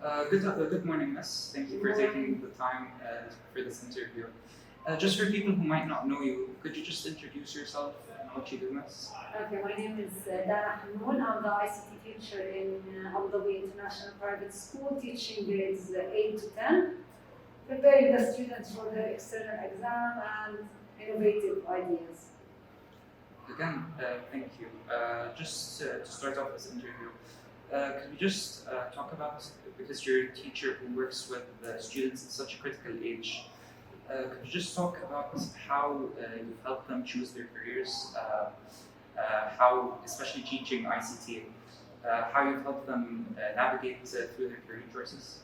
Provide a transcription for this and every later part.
Good morning, Miss. Thank you for taking the time for this interview. Just for people who might not know you, could you just introduce yourself and what you do, Miss? Okay, my name is Hanoun. I'm the ICT teacher in Abu Dhabi International Private School, teaching grades 8 to 10, preparing the students for their external exam and innovative ideas. Again, thank you. Just to start off this interview, could you just talk about, because you're a teacher who works with students at such a critical age, could you just talk about how you've helped them choose their careers, how, especially teaching ICT, how you've helped them navigate through their career choices?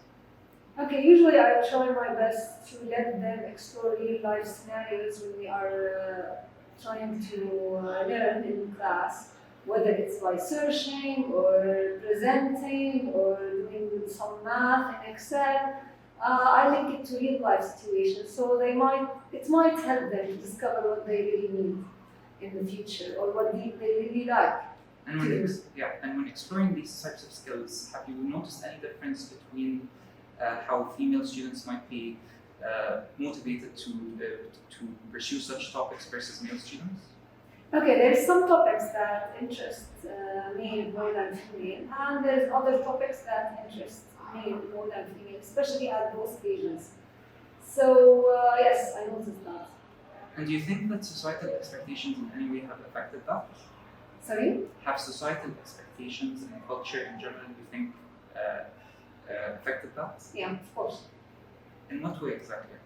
Okay, usually I try my best to let them explore real life scenarios when we are trying to learn in class, whether it's by searching or presenting or doing some math in Excel. I link it to real life situations, so it might help them to discover what they really need in the future or what they really like. And when exploring these types of skills, have you noticed any difference between how female students might be motivated to pursue such topics versus male students? Okay, there's some topics that interest male more than female, and there's other topics that interest male more than female, especially at those stages. So yes, I noticed that. And do you think that societal expectations in any way have affected that? Sorry? Have societal expectations and culture in general, do you think, affected that? Yeah, of course. In what way exactly?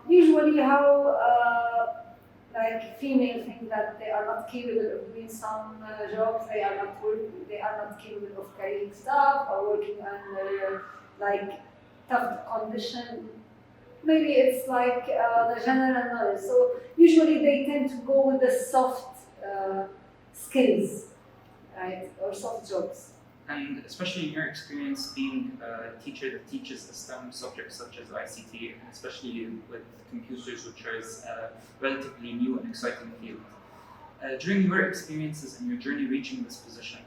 Usually how like female think that they are not capable of doing some jobs, they are not capable of carrying stuff or working under like tough condition. Maybe it's like the general knowledge. So usually they tend to go with the soft skills, right, or soft jobs. And especially in your experience being a teacher that teaches the STEM subjects such as ICT, especially with computers, which is a relatively new and exciting field. During your experiences and your journey reaching this position,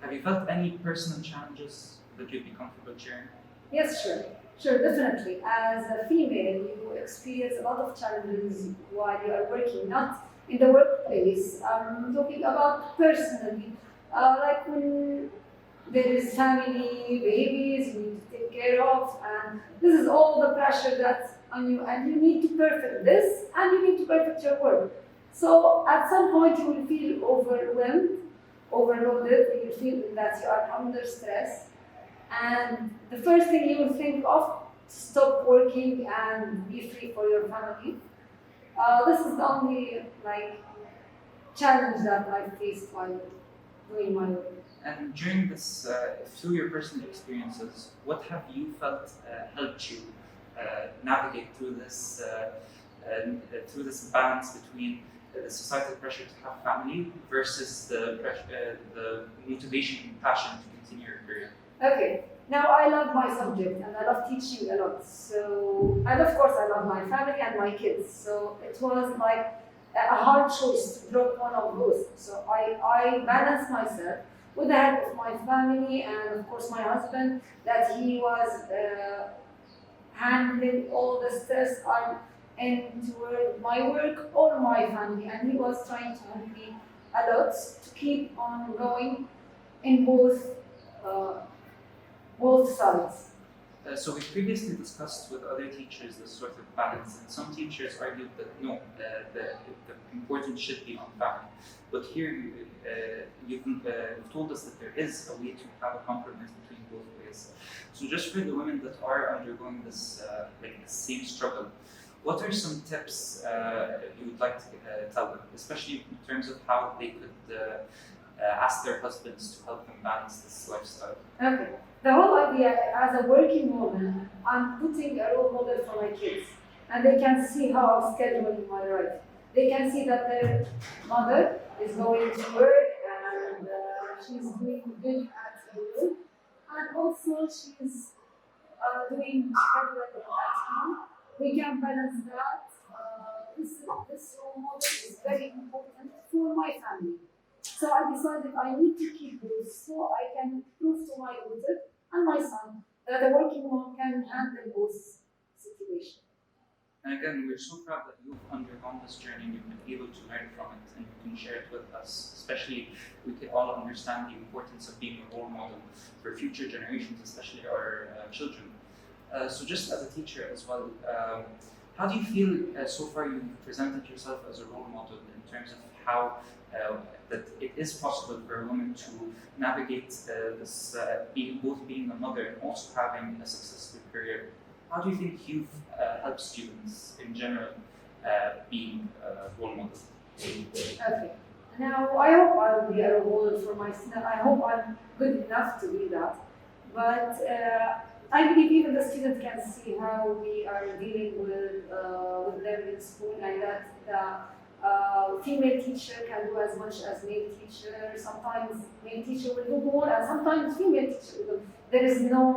have you felt any personal challenges that you'd be comfortable sharing? Yes, sure. Sure, definitely. As a female, you experience a lot of challenges while you are working, not in the workplace. I'm talking about personally, like when there is family, babies you need to take care of, and this is all the pressure that's on you, and you need to perfect this, and you need to perfect your work. So at some point you will feel overwhelmed, overloaded, you will feel that you are under stress, and the first thing you will think of, stop working and be free for your family. This is the only challenge that I faced while doing my work. And during this, through your personal experiences, what have you felt helped you navigate through this balance between the societal pressure to have family versus the motivation and passion to continue your career? Okay, now I love my subject and I love teaching a lot. So, and of course I love my family and my kids. So it was like a hard choice to drop one of those. So I balanced myself with the help of my family and of course my husband, that he was handling all the stress into my work or my family, and he was trying to help me a lot to keep on going in both sides. So we previously discussed with other teachers this sort of balance, and some teachers argued that no, the importance should be on family. But here you've told us that there is a way to have a compromise between both ways. So just for the women that are undergoing this the same struggle, what are some tips you would like to tell them, especially in terms of how they could ask their husbands to help them balance this lifestyle? Okay. The whole idea, as a working woman, I'm putting a role model for my kids, and they can see how I'm scheduling my life. They can see that their mother is going to work and she's doing good at work, and also she's doing hard work at home. We can balance that. This role model is very important for my family. So I decided I need to keep this so I can prove to my daughter and my son that a working mom can handle both situations. And again, we're so proud that you've undergone this journey and you've been able to learn from it and you can share it with us. Especially, we can all understand the importance of being a role model for future generations, especially our children. So just as a teacher as well, how do you feel so far you've presented yourself as a role model in terms of how that it is possible for a woman to navigate this, both being a mother and also having a successful career? How do you think you've helped students in general being role models? Okay. Now, I hope I'll be a role model for my students. I hope I'm good enough to be that. But I believe even the students can see how we are dealing with them in school, and that the female teacher can do as much as male teacher. Sometimes male teacher will do more, and sometimes female teacher will do. There is no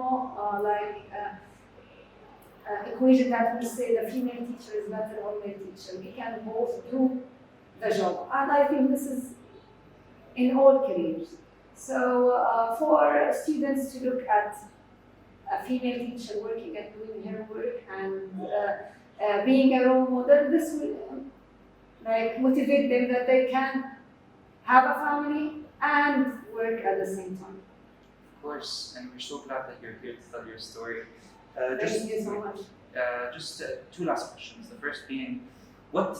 equation that will say the female teacher is better or male teacher. We can both do the job, and I think this is in all careers. So for students to look at a female teacher working and doing her work and being a role model, this will motivate them that they can have a family and work at the same time. Of course, and we're so glad that you're here to tell your story. Thank you so much. Just two last questions. The first being, what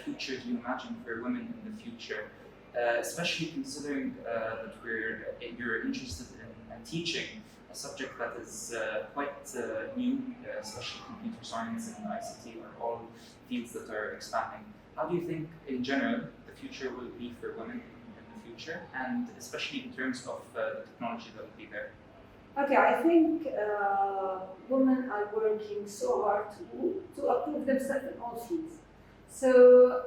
future do you imagine for women in the future, especially considering that you're interested in teaching a subject that is quite new, especially computer science and ICT are all fields that are expanding. How do you think, in general, the future will be for women in the future, and especially in terms of the technology that will be there? Okay, I think women are working so hard to approve themselves in all fields. So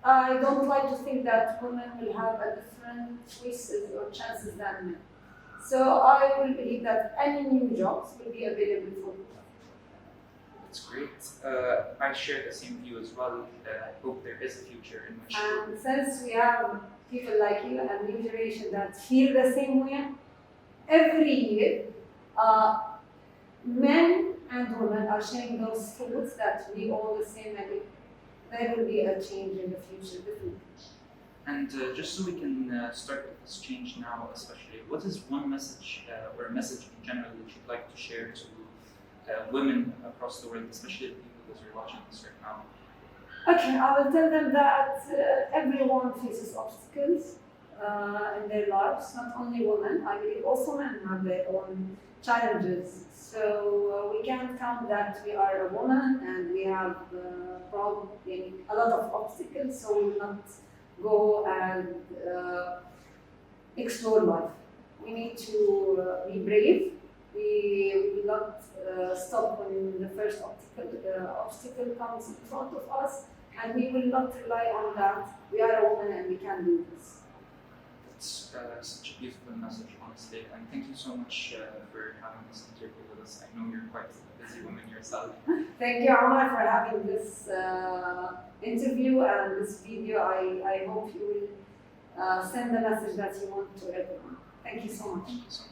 I don't like to think that women will have a different choices or chances than men. So I will believe that any new jobs will be available for women. That's great. I share the same view as well. I hope there is a future in which. And since we have people like you and new generation that feel the same way, every year, men and women are sharing those thoughts that we all the same, and there will be a change in the future, definitely. And just so we can start with this change now, especially, what is one message or a message in general that you'd like to share to women across the world, especially the people that are watching this right now? Okay, I will tell them that everyone faces obstacles in their lives, not only women. I believe also men have their own challenges. So we can't count that we are a woman and we have probably a lot of obstacles, so we will not go and explore life. We need to be brave. We will not stop when the first obstacle comes in front of us, and we will not rely on that. We are a woman and we can do this. It's such a beautiful message, honestly, and thank you so much for having this interview with us. I know you're quite a busy woman yourself. Thank you, Omar, for having this interview and this video. I hope you will send the message that you want to everyone. Thank you so much. Thank you so much.